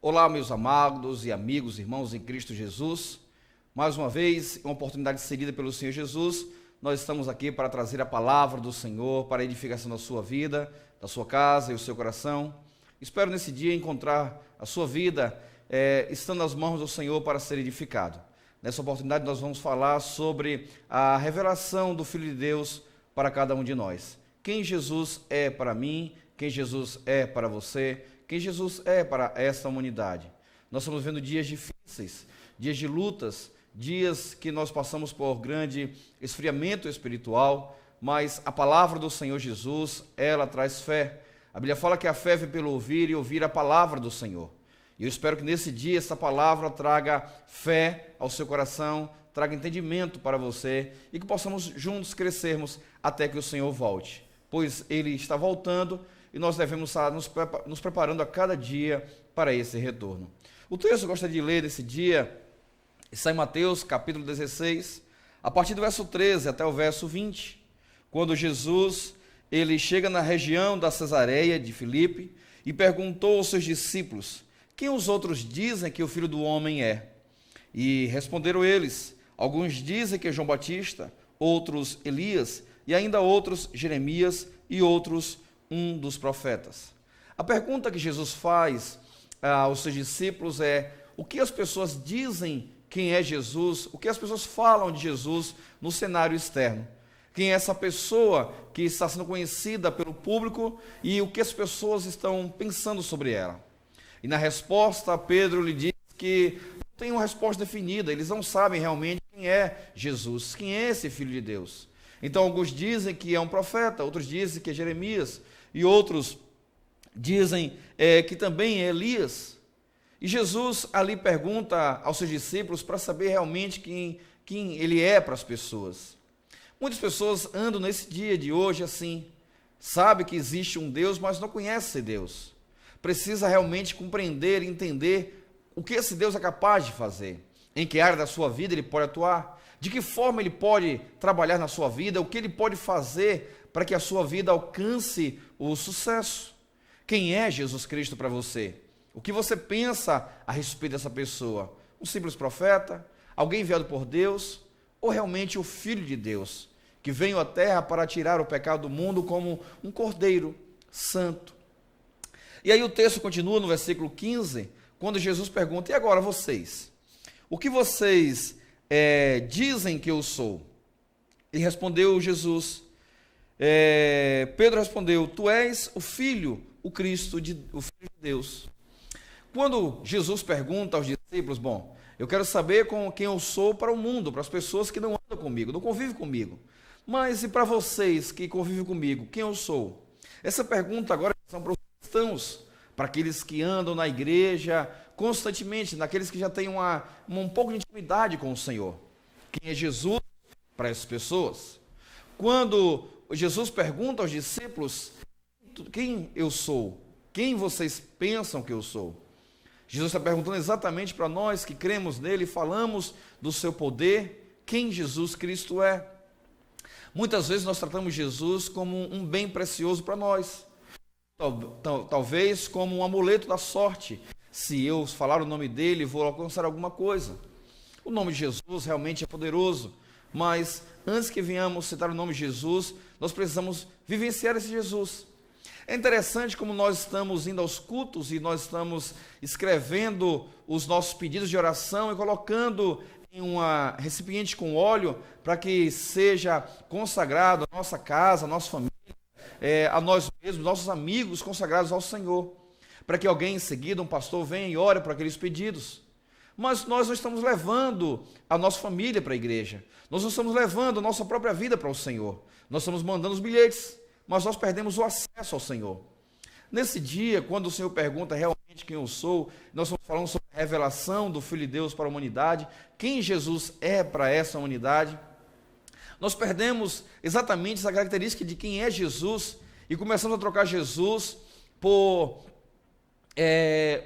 Olá, meus amados e amigos, irmãos em Cristo Jesus. Mais uma vez, uma oportunidade cedida pelo Senhor Jesus, nós estamos aqui para trazer a palavra do Senhor para a edificação da sua vida, da sua casa e o seu coração. Espero nesse dia encontrar a sua vida estando nas mãos do Senhor para ser edificado. Nessa oportunidade nós vamos falar sobre a revelação do Filho de Deus para cada um de nós. Quem Jesus é para mim, quem Jesus é para você, quem Jesus é para esta humanidade. Nós estamos vendo dias difíceis, dias de lutas, dias que nós passamos por grande esfriamento espiritual, mas a palavra do Senhor Jesus, ela traz fé. A Bíblia fala que a fé vem pelo ouvir e ouvir a palavra do Senhor. E eu espero que nesse dia essa palavra traga fé ao seu coração, traga entendimento para você e que possamos juntos crescermos até que o Senhor volte, pois Ele está voltando e nós devemos estar nos preparando a cada dia para esse retorno. O texto que eu gostaria de ler nesse dia está em Mateus capítulo 16, a partir do verso 13 até o verso 20, quando Jesus ele chega na região da Cesareia de Filipe e perguntou aos seus discípulos: quem os outros dizem que o Filho do Homem é? E responderam eles: alguns dizem que é João Batista, outros Elias, e ainda outros Jeremias, e outros um dos profetas. A pergunta que Jesus faz aos seus discípulos é: o que as pessoas dizem quem é Jesus? O que as pessoas falam de Jesus no cenário externo? Quem é essa pessoa que está sendo conhecida pelo público e o que as pessoas estão pensando sobre ela? E na resposta, Pedro lhe diz que não tem uma resposta definida, eles não sabem realmente quem é Jesus, quem é esse Filho de Deus. Então alguns dizem que é um profeta, outros dizem que é Jeremias, e outros dizem que também é Elias. E Jesus ali pergunta aos seus discípulos para saber realmente quem ele é para as pessoas. Muitas pessoas andam nesse dia de hoje assim, sabe que existe um Deus, mas não conhece esse Deus. Precisa realmente compreender e entender o que esse Deus é capaz de fazer, em que área da sua vida ele pode atuar, de que forma ele pode trabalhar na sua vida, o que ele pode fazer para que a sua vida alcance o sucesso. Quem é Jesus Cristo para você? O que você pensa a respeito dessa pessoa? Um simples profeta? Alguém enviado por Deus? Ou realmente o Filho de Deus, que veio à terra para tirar o pecado do mundo como um cordeiro santo? E aí o texto continua no versículo 15, quando Jesus pergunta: e agora vocês? O que vocês dizem que eu sou? E respondeu Jesus, Pedro respondeu: tu és o Filho, o Cristo, o Filho de Deus. Quando Jesus pergunta aos discípulos: bom, eu quero saber com quem eu sou para o mundo, para as pessoas que não andam comigo, não convivem comigo. Mas e para vocês que convivem comigo, quem eu sou? Essa pergunta agora são para os cristãos, para aqueles que andam na igreja constantemente, naqueles que já têm um pouco de intimidade com o Senhor. Quem é Jesus para essas pessoas? Quando Jesus pergunta aos discípulos: quem eu sou? Quem vocês pensam que eu sou? Jesus está perguntando exatamente para nós que cremos nele e falamos do seu poder, quem Jesus Cristo é. Muitas vezes nós tratamos Jesus como um bem precioso para nós, talvez como um amuleto da sorte. Se eu falar o nome dele, vou alcançar alguma coisa. O nome de Jesus realmente é poderoso, mas antes que venhamos citar o nome de Jesus, nós precisamos vivenciar esse Jesus. É interessante como nós estamos indo aos cultos e nós estamos escrevendo os nossos pedidos de oração e colocando em um recipiente com óleo para que seja consagrado a nossa casa, a nossa família, a nós mesmos, nossos amigos consagrados ao Senhor, para que alguém em seguida, um pastor, venha e ore por aqueles pedidos. Mas nós não estamos levando a nossa família para a igreja, nós não estamos levando a nossa própria vida para o Senhor, nós estamos mandando os bilhetes, mas nós perdemos o acesso ao Senhor. Nesse dia, quando o Senhor pergunta realmente quem eu sou, nós estamos falando sobre a revelação do Filho de Deus para a humanidade, quem Jesus é para essa humanidade. Nós perdemos exatamente essa característica de quem é Jesus e começamos a trocar Jesus por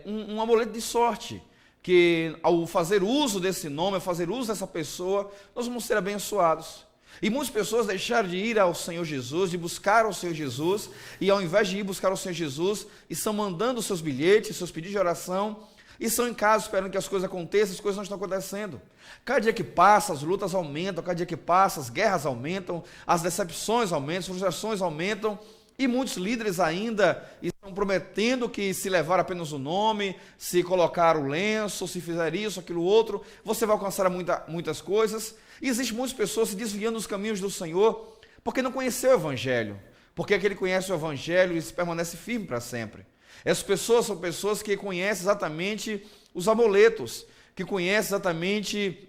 um amuleto de sorte, que ao fazer uso desse nome, ao fazer uso dessa pessoa, nós vamos ser abençoados. E muitas pessoas deixaram de ir ao Senhor Jesus, de buscar o Senhor Jesus, e ao invés de ir buscar o Senhor Jesus, estão mandando seus bilhetes, seus pedidos de oração e estão em casa esperando que as coisas aconteçam, as coisas não estão acontecendo. Cada dia que passa, as lutas aumentam, cada dia que passa, as guerras aumentam, as decepções aumentam, as frustrações aumentam, e muitos líderes ainda estão prometendo que se levar apenas o nome, se colocar o lenço, se fizer isso, aquilo, outro, você vai alcançar muitas coisas. E existem muitas pessoas se desviando dos caminhos do Senhor, porque não conheceu o Evangelho. Porque aquele que conhece o Evangelho, ele permanece firme para sempre. Essas pessoas são pessoas que conhecem exatamente os amuletos, que conhecem exatamente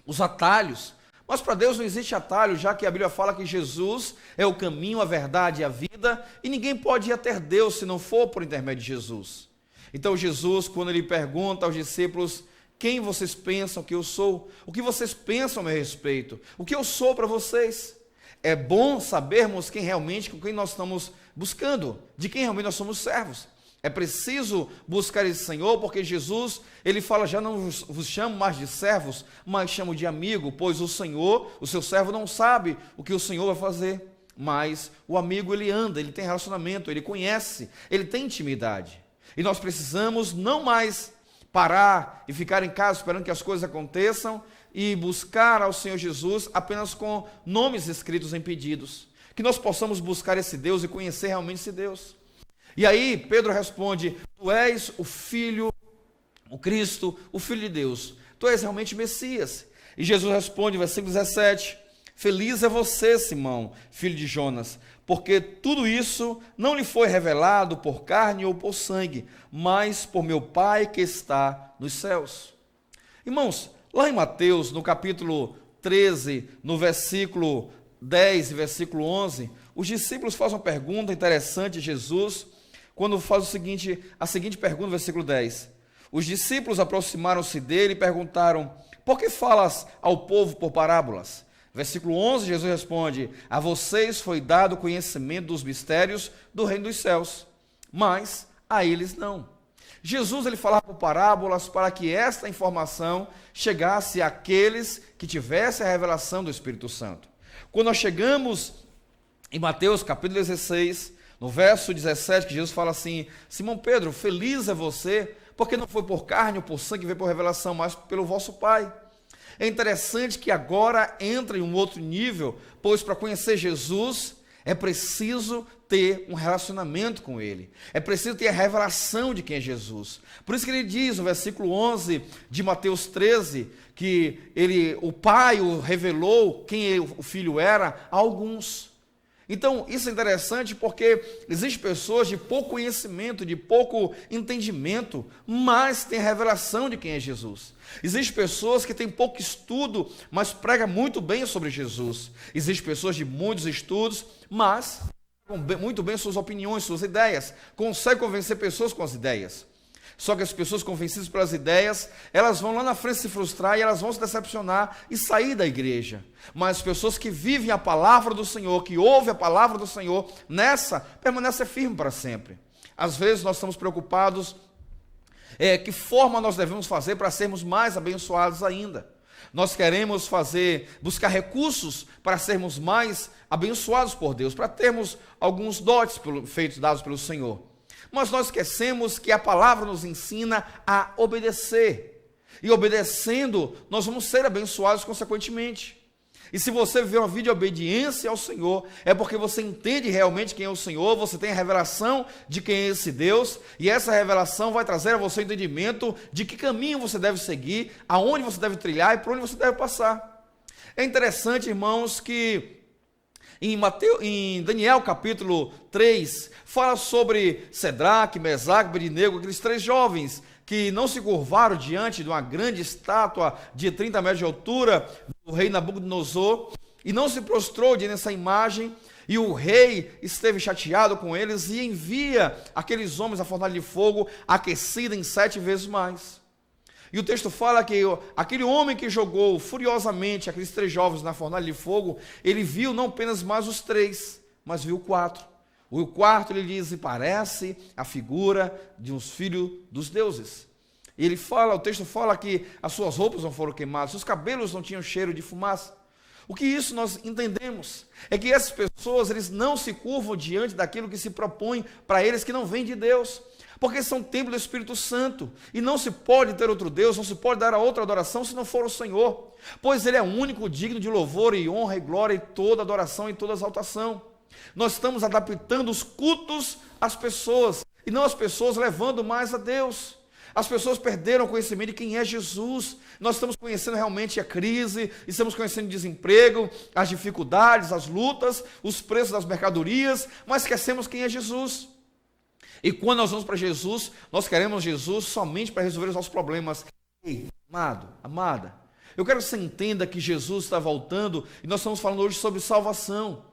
os atalhos. Mas para Deus não existe atalho, já que a Bíblia fala que Jesus é o caminho, a verdade e a vida, e ninguém pode ir até Deus se não for por intermédio de Jesus. Então Jesus, quando ele pergunta aos discípulos, quem vocês pensam que eu sou? O que vocês pensam a meu respeito? O que eu sou para vocês? É bom sabermos quem realmente, com quem nós estamos buscando, de quem realmente nós somos servos. É preciso buscar esse Senhor, porque Jesus, ele fala, já não vos chamo mais de servos, mas chamo de amigo, pois o Senhor, o seu servo não sabe o que o Senhor vai fazer, mas o amigo ele anda, ele tem relacionamento, ele conhece, ele tem intimidade. E nós precisamos não mais parar e ficar em casa esperando que as coisas aconteçam e buscar ao Senhor Jesus apenas com nomes escritos em pedidos. Que nós possamos buscar esse Deus e conhecer realmente esse Deus. E aí Pedro responde, tu és o Filho, o Cristo, o Filho de Deus. Tu és realmente Messias. E Jesus responde, versículo 17, feliz é você, Simão, filho de Jonas, porque tudo isso não lhe foi revelado por carne ou por sangue, mas por meu Pai que está nos céus. Irmãos, lá em Mateus, no capítulo 13, no versículo 10 e versículo 11, os discípulos fazem uma pergunta interessante a Jesus, quando faz a seguinte pergunta, no versículo 10. Os discípulos aproximaram-se dele e perguntaram, por que falas ao povo por parábolas? Versículo 11, Jesus responde, a vocês foi dado conhecimento dos mistérios do reino dos céus, mas a eles não. Jesus ele falava por parábolas para que esta informação chegasse àqueles que tivessem a revelação do Espírito Santo. Quando nós chegamos em Mateus capítulo 16, no verso 17, que Jesus fala assim, Simão Pedro, feliz é você, porque não foi por carne ou por sangue, veio por revelação, mas pelo vosso Pai. É interessante que agora entra em um outro nível, pois para conhecer Jesus, é preciso ter um relacionamento com Ele. É preciso ter a revelação de quem é Jesus. Por isso que ele diz, no versículo 11 de Mateus 13, que o Pai o revelou quem o Filho era a alguns. Então, isso é interessante porque existem pessoas de pouco conhecimento, de pouco entendimento, mas têm a revelação de quem é Jesus. Existem pessoas que têm pouco estudo, mas pregam muito bem sobre Jesus. Existem pessoas de muitos estudos, mas pregam muito bem suas opiniões, suas ideias. Conseguem convencer pessoas com as ideias. Só que as pessoas convencidas pelas ideias, elas vão lá na frente se frustrar e elas vão se decepcionar e sair da igreja. Mas as pessoas que vivem a palavra do Senhor, que ouvem a palavra do Senhor, permanecem firmes para sempre. Às vezes nós estamos preocupados que forma nós devemos fazer para sermos mais abençoados ainda. Nós queremos buscar recursos para sermos mais abençoados por Deus, para termos alguns dotes dados pelo Senhor. Mas nós esquecemos que a palavra nos ensina a obedecer. E obedecendo, nós vamos ser abençoados consequentemente. E se você viver uma vida de obediência ao Senhor, é porque você entende realmente quem é o Senhor, você tem a revelação de quem é esse Deus, e essa revelação vai trazer a você o entendimento de que caminho você deve seguir, aonde você deve trilhar e por onde você deve passar. É interessante, irmãos, que em Daniel capítulo 3, fala sobre Cedraque, Mesaque, Abednego, aqueles 3 jovens que não se curvaram diante de uma grande estátua de 30 metros de altura do rei Nabucodonosor e não se prostrou diante dessa imagem, e o rei esteve chateado com eles e envia aqueles homens à fornalha de fogo aquecida em 7 vezes mais. E o texto fala que aquele homem que jogou furiosamente aqueles 3 jovens na fornalha de fogo, ele viu não apenas mais os 3, mas viu 4. O quarto, ele diz, parece a figura de uns filhos dos deuses. E o texto fala que as suas roupas não foram queimadas, seus cabelos não tinham cheiro de fumaça. O que isso nós entendemos? É que essas pessoas, eles não se curvam diante daquilo que se propõe para eles que não vem de Deus. porque são templo do Espírito Santo, e não se pode ter outro Deus, não se pode dar a outra adoração se não for o Senhor, pois Ele é o único digno de louvor e honra e glória e toda adoração e toda exaltação. Nós estamos adaptando os cultos às pessoas, e não as pessoas levando mais a Deus. As pessoas perderam o conhecimento de quem é Jesus. Nós estamos conhecendo realmente a crise, estamos conhecendo o desemprego, as dificuldades, as lutas, os preços das mercadorias, mas esquecemos quem é Jesus. E quando nós vamos para Jesus, nós queremos Jesus somente para resolver os nossos problemas. Ei, amado, amada, eu quero que você entenda que Jesus está voltando, e nós estamos falando hoje sobre salvação.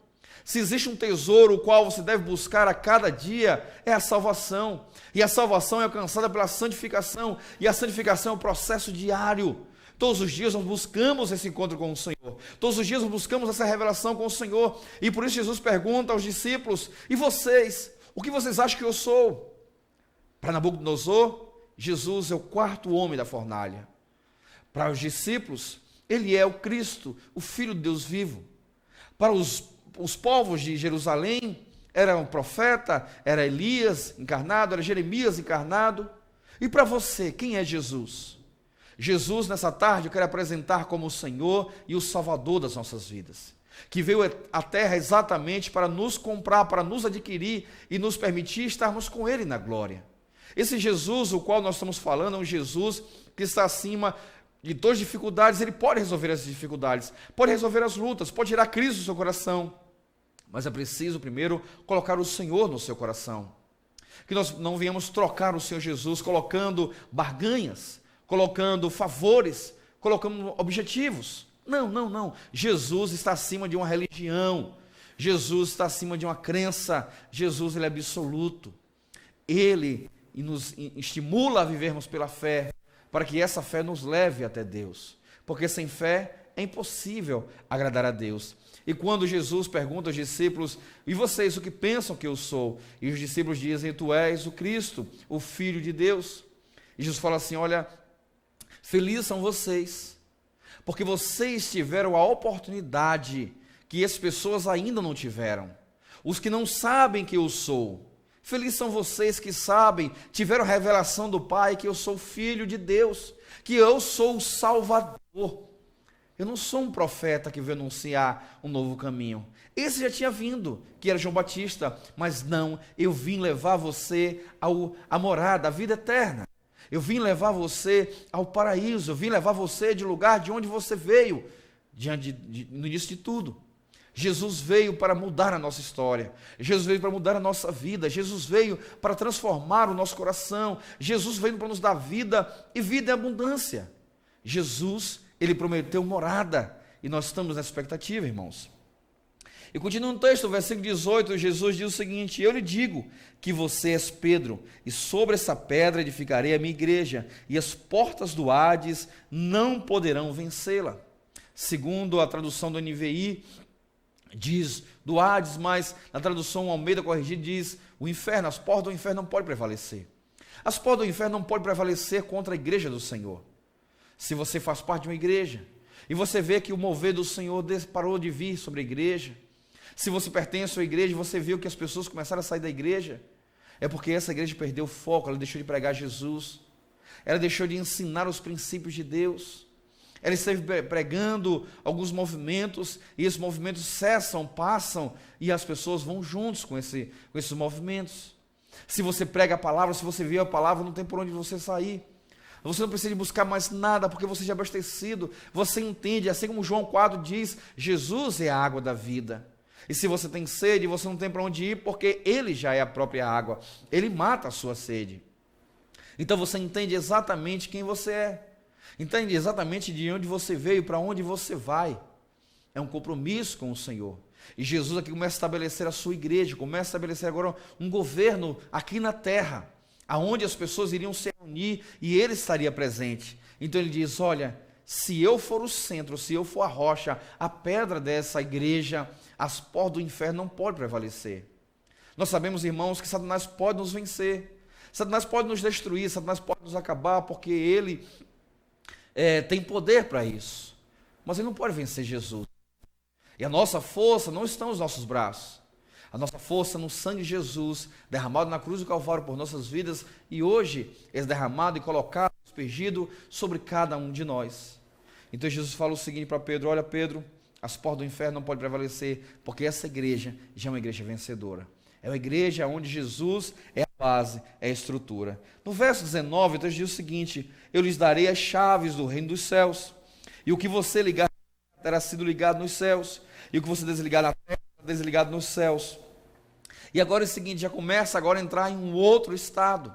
Se existe um tesouro o qual você deve buscar a cada dia, é a salvação. E a salvação é alcançada pela santificação, e a santificação é um processo diário. Todos os dias nós buscamos esse encontro com o Senhor. Todos os dias nós buscamos essa revelação com o Senhor. E por isso Jesus pergunta aos discípulos: e vocês? O que vocês acham que eu sou? Para Nabucodonosor, Jesus é o quarto homem da fornalha. Para os discípulos, ele é o Cristo, o Filho de Deus vivo. Para os povos de Jerusalém, era um profeta, era Elias encarnado, era Jeremias encarnado. E para você, quem é Jesus? Jesus, nessa tarde, eu quero apresentar como o Senhor e o Salvador das nossas vidas, que veio à terra exatamente para nos comprar, para nos adquirir e nos permitir estarmos com Ele na glória. Esse Jesus, o qual nós estamos falando, é um Jesus que está acima de todas as dificuldades. Ele pode resolver as dificuldades, pode resolver as lutas, pode tirar a crise do seu coração, mas é preciso primeiro colocar o Senhor no seu coração, que nós não venhamos trocar o Senhor Jesus colocando barganhas, colocando favores, colocando objetivos. Não. Jesus está acima de uma religião. Jesus está acima de uma crença. Jesus, ele é absoluto. Ele nos estimula a vivermos pela fé, para que essa fé nos leve até Deus. Porque sem fé é impossível agradar a Deus. E quando Jesus pergunta aos discípulos: e vocês, o que pensam que eu sou? E os discípulos dizem: tu és o Cristo, o Filho de Deus. E Jesus fala assim: olha, felizes são vocês, porque vocês tiveram a oportunidade que as pessoas ainda não tiveram. Os que não sabem que eu sou, felizes são vocês que sabem, tiveram a revelação do Pai que eu sou Filho de Deus, que eu sou o Salvador. Eu não sou um profeta que veio anunciar um novo caminho. Esse já tinha vindo, que era João Batista, mas não, eu vim levar você à morada, à vida eterna. Eu vim levar você ao paraíso, eu vim levar você de lugar de onde você veio, no início de tudo. Jesus veio para mudar a nossa história, Jesus veio para mudar a nossa vida, Jesus veio para transformar o nosso coração, Jesus veio para nos dar vida e vida em abundância. Jesus, ele prometeu morada, e nós estamos nessa expectativa, irmãos. E continua no texto, versículo 18, Jesus diz o seguinte: eu lhe digo que você és Pedro, e sobre essa pedra edificarei a minha igreja, e as portas do Hades não poderão vencê-la. Segundo a tradução do NVI, diz do Hades, mas na tradução Almeida Corrigida diz o inferno. As portas do inferno não podem prevalecer. As portas do inferno não podem prevalecer contra a igreja do Senhor. Se você faz parte de uma igreja, e você vê que o mover do Senhor parou de vir sobre a igreja, se você pertence à igreja e você viu que as pessoas começaram a sair da igreja, é porque essa igreja perdeu o foco, ela deixou de pregar Jesus, ela deixou de ensinar os princípios de Deus, ela esteve pregando alguns movimentos, e esses movimentos cessam, passam, e as pessoas vão juntos com esses movimentos. Se você prega a palavra, se você vê a palavra, não tem por onde você sair. Você não precisa de buscar mais nada, porque você já é abastecido, você entende, assim como João 4 diz, Jesus é a água da vida. E se você tem sede, você não tem para onde ir, porque Ele já é a própria água. Ele mata a sua sede. Então você entende exatamente quem você é. Entende exatamente de onde você veio, para onde você vai. É um compromisso com o Senhor. E Jesus aqui começa a estabelecer a sua igreja, começa a estabelecer agora um governo aqui na terra, aonde as pessoas iriam se reunir e Ele estaria presente. Então Ele diz: olha, se eu for o centro, se eu for a rocha, a pedra dessa igreja, as portas do inferno não podem prevalecer. Nós sabemos, irmãos, que Satanás pode nos vencer, Satanás pode nos destruir, Satanás pode nos acabar, porque ele tem poder para isso, mas ele não pode vencer Jesus. E a nossa força não está nos nossos braços, A nossa força no sangue de Jesus, derramado na cruz do Calvário por nossas vidas, e hoje é derramado e colocado, aspergido sobre cada um de nós. Então Jesus fala o seguinte para Pedro: olha, Pedro, as portas do inferno não podem prevalecer, porque essa igreja já é uma igreja vencedora. É uma igreja onde Jesus é a base, é a estrutura. No verso 19, então diz o seguinte: eu lhes darei as chaves do reino dos céus, e o que você ligar terá sido ligado nos céus, e o que você desligar na terra, desligado nos céus. E agora é o seguinte, já começa agora a entrar em um outro estado.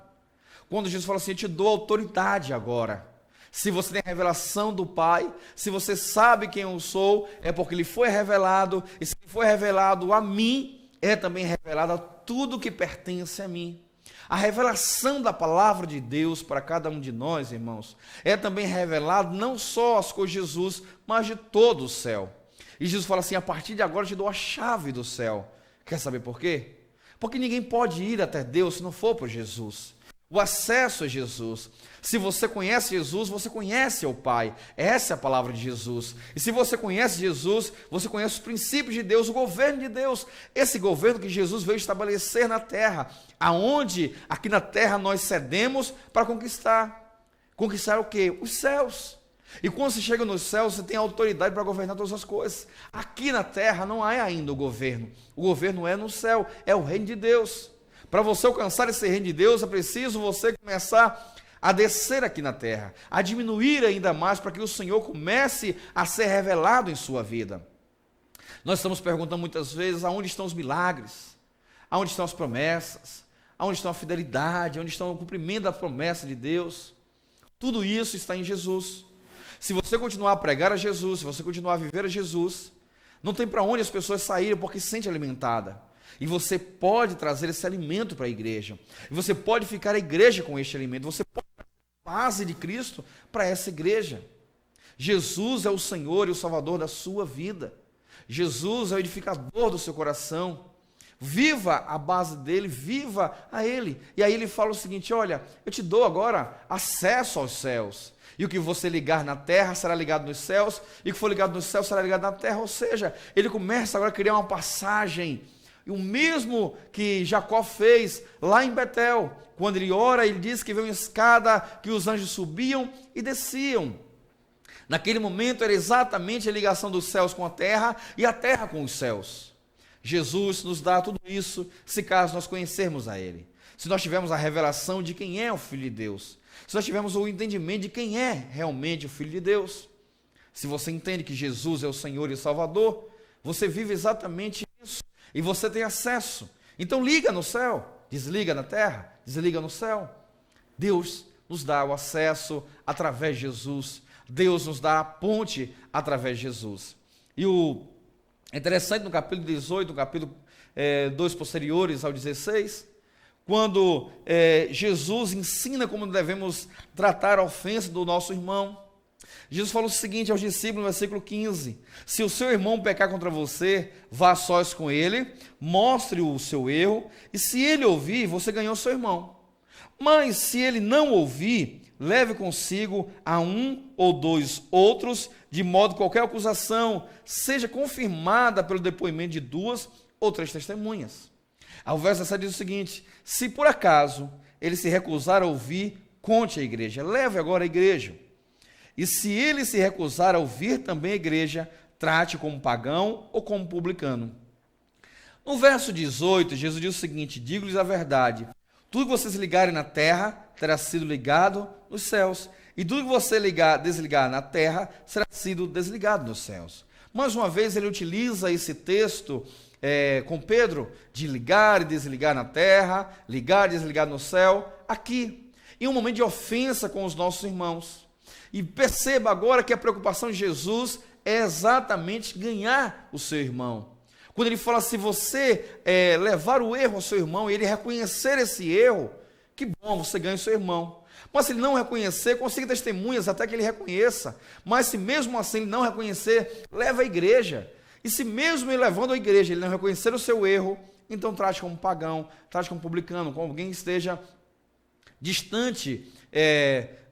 Quando Jesus fala assim: eu te dou autoridade agora. Se você tem a revelação do Pai, se você sabe quem eu sou, é porque Ele foi revelado, e se foi revelado a mim, é também revelado a tudo que pertence a mim. A revelação da palavra de Deus para cada um de nós, irmãos, é também revelado não só as coisas de Jesus, mas de todo o céu. E Jesus fala assim: a partir de agora eu te dou a chave do céu. Quer saber por quê? Porque ninguém pode ir até Deus se não for por Jesus. O acesso a Jesus. Se você conhece Jesus, você conhece o Pai. Essa é a palavra de Jesus. E se você conhece Jesus, você conhece os princípios de Deus, o governo de Deus. Esse governo que Jesus veio estabelecer na terra. Aonde aqui na terra nós cedemos para conquistar. Conquistar o quê? Os céus. E quando você chega nos céus, você tem autoridade para governar todas as coisas. Aqui na terra não há ainda o governo. O governo é no céu, é o reino de Deus. Para você alcançar esse reino de Deus, é preciso você começar a descer aqui na terra, a diminuir ainda mais para que o Senhor comece a ser revelado em sua vida. Nós estamos perguntando muitas vezes: aonde estão os milagres? Aonde estão as promessas? Aonde está a fidelidade? Onde está o cumprimento da promessa de Deus? Tudo isso está em Jesus. Se você continuar a pregar a Jesus, se você continuar a viver a Jesus, não tem para onde as pessoas saírem porque se sente alimentada. E você pode trazer esse alimento para a igreja. E você pode ficar a igreja com este alimento. Você pode dar a base de Cristo para essa igreja. Jesus é o Senhor e o Salvador da sua vida. Jesus é o edificador do seu coração. Viva a base dele, viva a ele. E aí ele fala o seguinte: olha, eu te dou agora acesso aos céus. E o que você ligar na terra será ligado nos céus. E o que for ligado nos céus será ligado na terra. Ou seja, ele começa agora a criar uma passagem. E o mesmo que Jacó fez lá em Betel, quando ele ora, ele diz que veio uma escada que os anjos subiam e desciam. Naquele momento era exatamente a ligação dos céus com a terra e a terra com os céus. Jesus nos dá tudo isso, se caso nós conhecermos a Ele. Se nós tivermos a revelação de quem é o Filho de Deus. Se nós tivermos o entendimento de quem é realmente o Filho de Deus. Se você entende que Jesus é o Senhor e o Salvador, você vive exatamente isso. E você tem acesso. Então liga no céu, desliga na terra, desliga no céu. Deus nos dá o acesso através de Jesus. Deus nos dá a ponte através de Jesus. E o interessante no capítulo 18, no capítulo 2 posteriores ao 16, quando Jesus ensina como devemos tratar a ofensa do nosso irmão. Jesus falou o seguinte aos discípulos no versículo 15: se o seu irmão pecar contra você, vá a sós com ele, mostre o seu erro, e se ele ouvir, você ganhou seu irmão. Mas se ele não ouvir, leve consigo a um ou dois outros, de modo que qualquer acusação seja confirmada pelo depoimento de 2 ou 3 testemunhas. Ao verso 17 diz o seguinte: se por acaso ele se recusar a ouvir, conte à igreja, leve agora a igreja. E se ele se recusar a ouvir também a igreja, trate como pagão ou como publicano. No verso 18, Jesus diz o seguinte: digo-lhes a verdade, tudo que vocês ligarem na terra terá sido ligado nos céus, e tudo que você desligar na terra será sido desligado nos céus. Mais uma vez ele utiliza esse texto com Pedro, de ligar e desligar na terra, ligar e desligar no céu, aqui, em um momento de ofensa com os nossos irmãos. E perceba agora que a preocupação de Jesus é exatamente ganhar o seu irmão. Quando ele fala, se você levar o erro ao seu irmão e ele reconhecer esse erro, que bom, você ganha o seu irmão. Mas se ele não reconhecer, consiga testemunhas até que ele reconheça. Mas se mesmo assim ele não reconhecer, leva a igreja. E se mesmo ele levando a igreja, ele não reconhecer o seu erro, então trate como pagão, trate como publicano, como alguém que esteja distante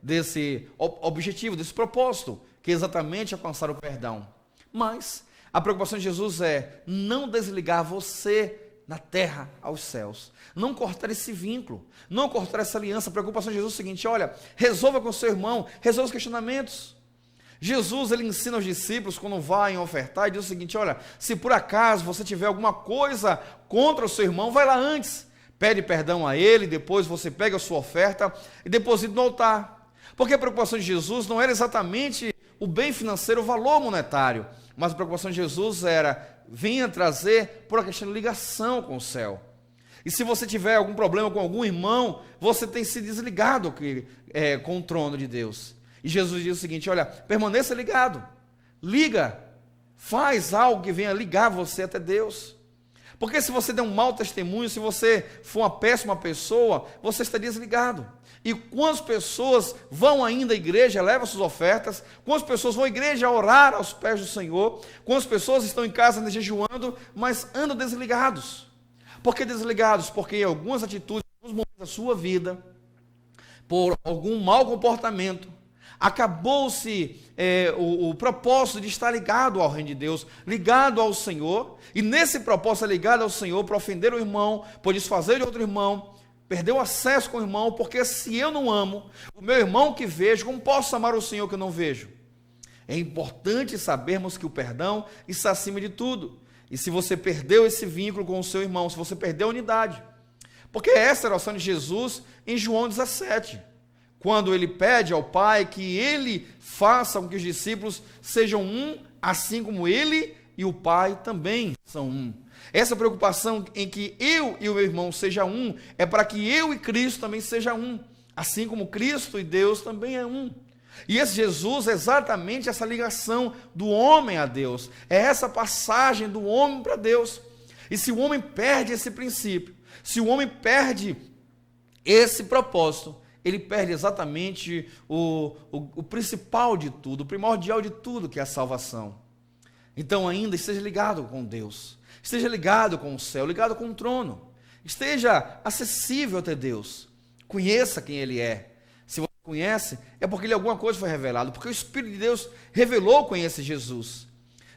desse objetivo, desse propósito, que é exatamente alcançar o perdão. Mas a preocupação de Jesus é não desligar você na terra aos céus. Não cortar esse vínculo, não cortar essa aliança. A preocupação de Jesus é o seguinte: olha, resolva com seu irmão, resolva os questionamentos. Jesus, ele ensina aos discípulos, quando vai ofertar, e diz o seguinte: olha, se por acaso você tiver alguma coisa contra o seu irmão, vai lá antes, pede perdão a ele, depois você pega a sua oferta e deposita no altar. Porque a preocupação de Jesus não era exatamente o bem financeiro, o valor monetário, mas a preocupação de Jesus era: venha trazer por uma questão de ligação com o céu. E se você tiver algum problema com algum irmão, você tem se desligado com o trono de Deus. E Jesus diz o seguinte: olha, permaneça ligado, liga, faz algo que venha ligar você até Deus. Porque se você der um mau testemunho, se você for uma péssima pessoa, você está desligado. E quantas pessoas vão ainda à igreja, levam suas ofertas, quantas pessoas vão à igreja orar aos pés do Senhor, quantas pessoas estão em casa jejuando, mas andam desligados. Por que desligados? Porque em algumas atitudes, em alguns momentos da sua vida, por algum mau comportamento, acabou-se o propósito de estar ligado ao reino de Deus, ligado ao Senhor, e nesse propósito ligado ao Senhor, para ofender o irmão, por desfazer de outro irmão, perdeu o acesso com o irmão, porque se eu não amo o meu irmão que vejo, como posso amar o Senhor que eu não vejo? É importante sabermos que o perdão está acima de tudo. E se você perdeu esse vínculo com o seu irmão, se você perdeu a unidade, porque essa é a oração de Jesus em João 17, quando ele pede ao Pai que ele faça com que os discípulos sejam um, assim como ele e o Pai também são um. Essa preocupação em que eu e o meu irmão seja um, é para que eu e Cristo também seja um, assim como Cristo e Deus também é um. E esse Jesus é exatamente essa ligação do homem a Deus, é essa passagem do homem para Deus. E se o homem perde esse princípio, se o homem perde esse propósito, ele perde exatamente o principal de tudo, o primordial de tudo, que é a salvação. Então ainda esteja ligado com Deus, esteja ligado com o céu, ligado com o trono, esteja acessível até Deus, conheça quem Ele é. Se você conhece, é porque alguma coisa foi revelada, porque o Espírito de Deus revelou quem é esse Jesus.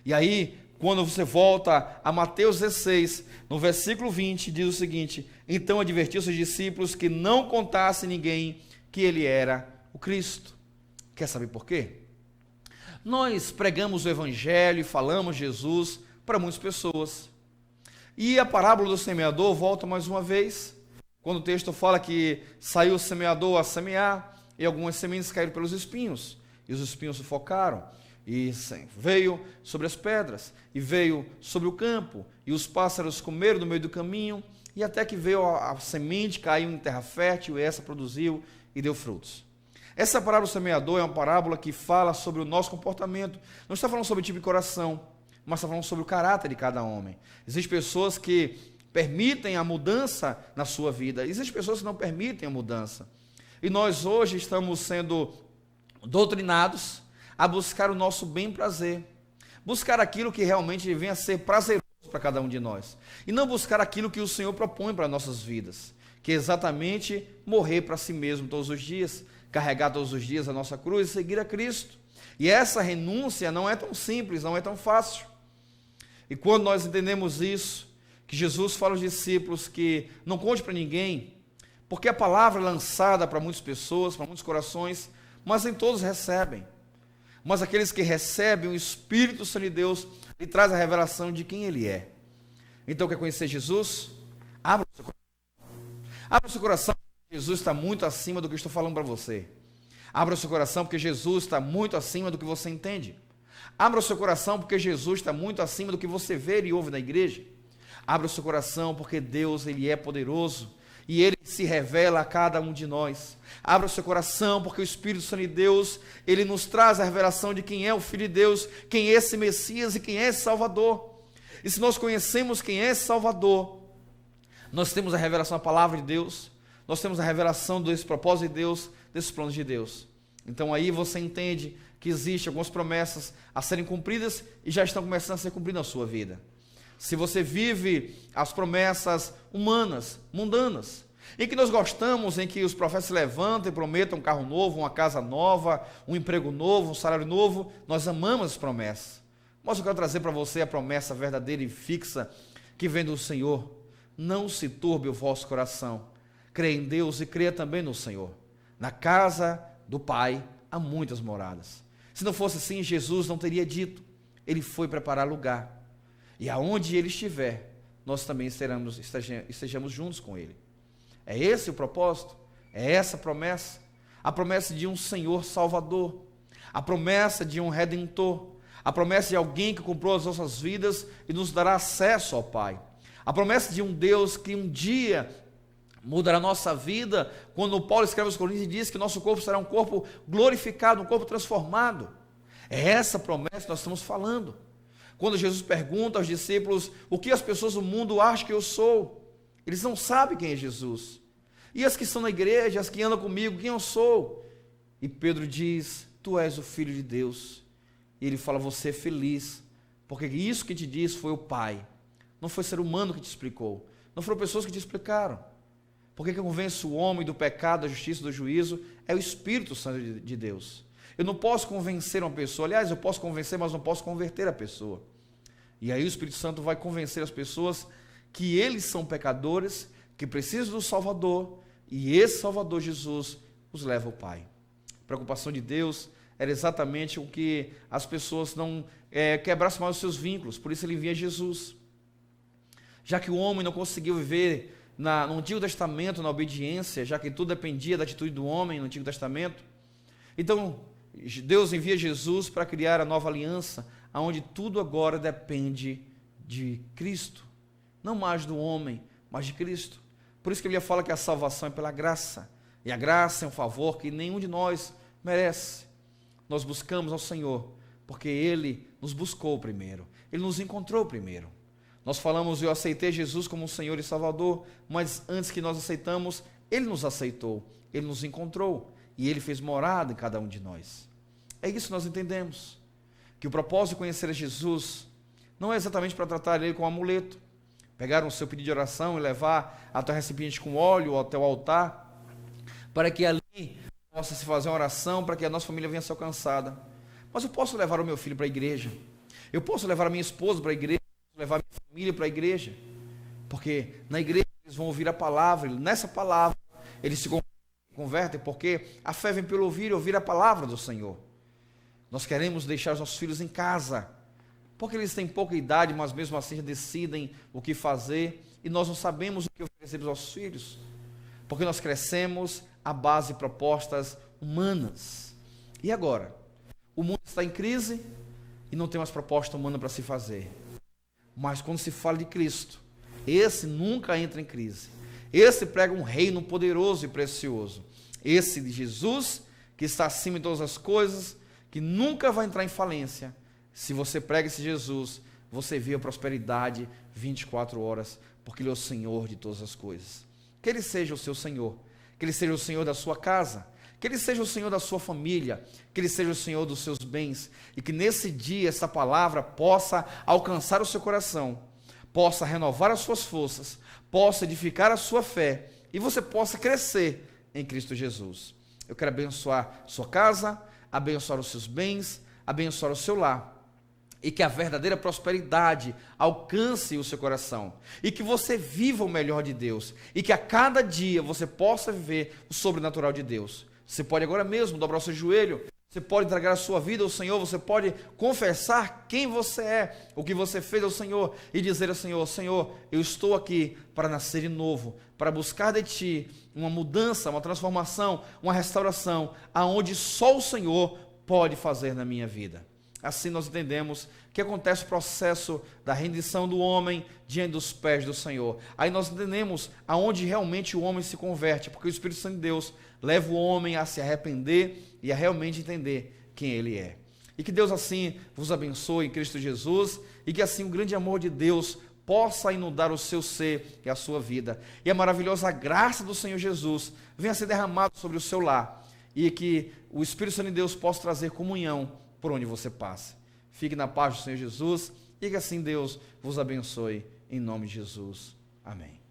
E aí, quando você volta a Mateus 16, no versículo 20, diz o seguinte: então advertiu seus discípulos que não contasse ninguém que ele era o Cristo. Quer saber por quê? Nós pregamos o Evangelho e falamos Jesus para muitas pessoas. E a parábola do semeador volta mais uma vez, quando o texto fala que saiu o semeador a semear, e algumas sementes caíram pelos espinhos, e os espinhos sufocaram, e veio sobre as pedras, e veio sobre o campo, e os pássaros comeram no meio do caminho, e até que veio a semente, caiu em terra fértil, e essa produziu e deu frutos. Essa parábola do semeador é uma parábola que fala sobre o nosso comportamento. Não está falando sobre o tipo de coração, mas está falando sobre o caráter de cada homem. Existem pessoas que permitem a mudança na sua vida, existem pessoas que não permitem a mudança. E nós hoje estamos sendo doutrinados a buscar o nosso bem-prazer, buscar aquilo que realmente venha a ser prazeroso para cada um de nós, e não buscar aquilo que o Senhor propõe para nossas vidas, que é exatamente morrer para si mesmo todos os dias, carregar todos os dias a nossa cruz e seguir a Cristo. E essa renúncia não é tão simples, não é tão fácil. E quando nós entendemos isso, que Jesus fala aos discípulos que não conte para ninguém, porque a palavra é lançada para muitas pessoas, para muitos corações, mas nem todos recebem. Mas aqueles que recebem o Espírito Santo de Deus, lhe traz a revelação de quem Ele é. Então, quer conhecer Jesus? Abra o seu coração. Abra o seu coração, porque Jesus está muito acima do que eu estou falando para você. Abra o seu coração, porque Jesus está muito acima do que você entende. Abra o seu coração, porque Jesus está muito acima do que você vê e ouve na igreja. Abra o seu coração, porque Deus, Ele é poderoso e Ele se revela a cada um de nós. Abra o seu coração, porque o Espírito Santo de Deus, Ele nos traz a revelação de quem é o Filho de Deus, quem é esse Messias e quem é esse Salvador. E se nós conhecemos quem é esse Salvador, nós temos a revelação da palavra de Deus, nós temos a revelação desse propósito de Deus, desses planos de Deus. Então aí você entende que existem algumas promessas a serem cumpridas e já estão começando a ser cumpridas na sua vida. Se você vive as promessas humanas, mundanas, em que nós gostamos, em que os profetas se levantam e prometam um carro novo, uma casa nova, um emprego novo, um salário novo, nós amamos as promessas. Mas eu quero trazer para você a promessa verdadeira e fixa que vem do Senhor. não se turbe o vosso coração. Creia em Deus e creia também no Senhor. Na casa do Pai há muitas moradas. Se não fosse assim, Jesus não teria dito. Ele foi preparar lugar. E aonde ele estiver, nós também estejamos juntos com ele. É esse o propósito? É essa a promessa de um Senhor Salvador, a promessa de um Redentor, a promessa de alguém que comprou as nossas vidas e nos dará acesso ao Pai, a promessa de um Deus que um dia mudará a nossa vida, quando Paulo escreve aos Coríntios e diz que nosso corpo será um corpo glorificado, um corpo transformado. É essa promessa que nós estamos falando. Quando Jesus pergunta aos discípulos o que as pessoas do mundo acham que eu sou, eles não sabem quem é Jesus. E as que estão na igreja, as que andam comigo, quem eu sou? E Pedro diz, tu és o Filho de Deus. E ele fala, você é feliz, porque isso que te diz foi o Pai. Não foi ser humano que te explicou, não foram pessoas que te explicaram. Porque quem convence o homem do pecado, da justiça e do juízo é o Espírito Santo de Deus. Eu não posso convencer uma pessoa, aliás, eu posso convencer, mas não posso converter a pessoa. E aí o Espírito Santo vai convencer as pessoas que eles são pecadores, que precisam do Salvador, e esse Salvador Jesus os leva ao Pai. A preocupação de Deus era exatamente o que as pessoas não quebrassem mais os seus vínculos, por isso ele envia Jesus. Já que o homem não conseguiu viver no Antigo Testamento, na obediência, já que tudo dependia da atitude do homem no Antigo Testamento, então Deus envia Jesus para criar a nova aliança, onde tudo agora depende de Cristo, não mais do homem, mas de Cristo. Por isso que a Bíblia fala que a salvação é pela graça, e a graça é um favor que nenhum de nós merece. Nós buscamos ao Senhor, porque Ele nos buscou primeiro, Ele nos encontrou primeiro. Nós falamos, eu aceitei Jesus como Senhor e Salvador, mas antes que nós aceitamos, Ele nos aceitou, Ele nos encontrou, e Ele fez morada em cada um de nós. É isso que nós entendemos, que o propósito de conhecer a Jesus não é exatamente para tratar Ele como um amuleto, pegar o seu pedido de oração e levar até o recipiente com óleo ou até o altar, para que ali possa se fazer uma oração, para que a nossa família venha a ser alcançada. Mas eu posso levar o meu filho para a igreja, eu posso levar a minha esposa para a igreja, levar a minha família para a igreja, porque na igreja eles vão ouvir a palavra, e nessa palavra eles se convertem, porque a fé vem pelo ouvir e ouvir a palavra do Senhor. Nós queremos deixar os nossos filhos em casa, porque eles têm pouca idade, mas mesmo assim já decidem o que fazer, e nós não sabemos o que oferecemos aos filhos, porque nós crescemos à base de propostas humanas. E agora? O mundo está em crise e não tem mais proposta humana para se fazer. Mas quando se fala de Cristo, esse nunca entra em crise. Esse prega um reino poderoso e precioso. Esse de Jesus, que está acima de todas as coisas, que nunca vai entrar em falência. Se você prega esse Jesus, você vê a prosperidade 24 horas, porque Ele é o Senhor de todas as coisas. Que Ele seja o seu Senhor, que Ele seja o Senhor da sua casa, que Ele seja o Senhor da sua família, que Ele seja o Senhor dos seus bens, e que nesse dia essa palavra possa alcançar o seu coração, possa renovar as suas forças, possa edificar a sua fé, e você possa crescer em Cristo Jesus. Eu quero abençoar sua casa, abençoar os seus bens, abençoar o seu lar, e que a verdadeira prosperidade alcance o seu coração, e que você viva o melhor de Deus, e que a cada dia você possa viver o sobrenatural de Deus. Você pode agora mesmo dobrar o seu joelho, você pode entregar a sua vida ao Senhor, você pode confessar quem você é, o que você fez ao Senhor, e dizer ao Senhor, Senhor, eu estou aqui para nascer de novo, para buscar de Ti uma mudança, uma transformação, uma restauração, aonde só o Senhor pode fazer na minha vida. Assim nós entendemos que acontece o processo da rendição do homem diante dos pés do Senhor. Aí nós entendemos aonde realmente o homem se converte, porque o Espírito Santo de Deus leva o homem a se arrepender e a realmente entender quem ele é. E que Deus assim vos abençoe em Cristo Jesus, e que assim o grande amor de Deus possa inundar o seu ser e a sua vida, e a maravilhosa graça do Senhor Jesus venha ser derramada sobre o seu lar, e que o Espírito Santo de Deus possa trazer comunhão por onde você passe. Fique na paz do Senhor Jesus, e que assim Deus vos abençoe, em nome de Jesus. Amém.